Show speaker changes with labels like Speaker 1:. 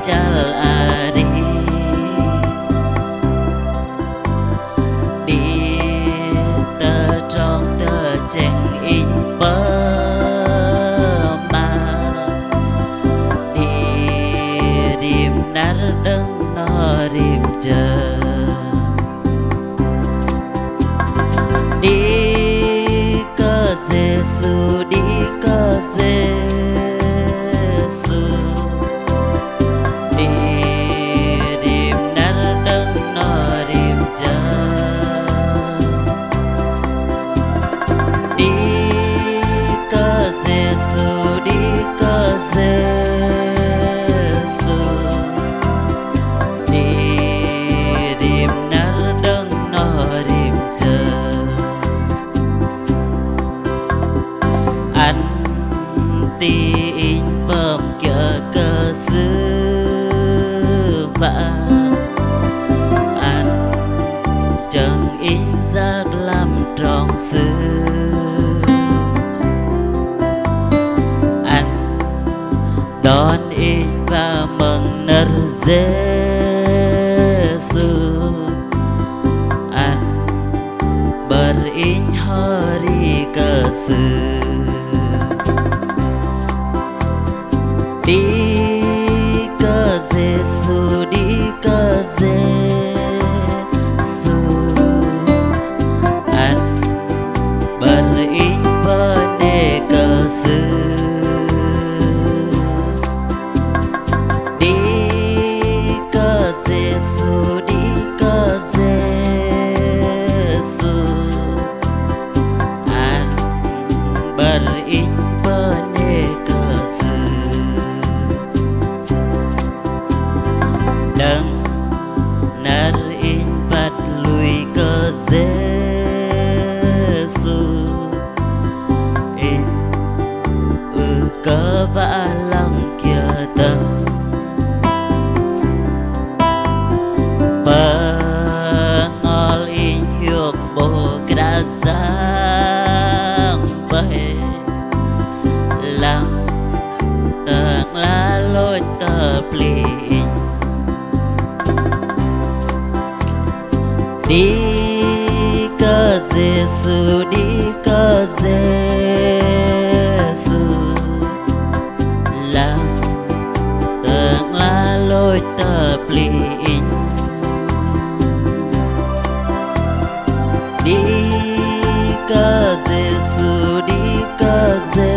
Speaker 1: chal ari đi tơ trong tơ chèn in bơ mà đi rim nát đấng nó rim chờ đi cơ Giêsu đi cơ Giêsu đi rim nát đấng nó rim chờ đi cơ Giêsu đi cơ Giêsu đi rim nát đấng nó rim chờ anh ti in bơm chờ cơ sư và anh chẳng in giác làm tròn sư anh đón in và mừng nở Giêsu anh bật in hari cơ sư đi cơ Giêsu đi cơ Giêsu anh bật in vấn đề cơ sư đi cơ Giêsu đi cơ Giêsu anh bật in vấn đề cơ sư đấng nát in vắt lùi cơ Giêsu in cơ vã lăng kia tầng bờ ngol in hiệp bộ kra giang bay lăng tầng lá lối tờ pli đi cơ Giêsu đi cơ Giêsu làm tường lá lối tờ pli đi cơ Giêsu đi cơ Giêsu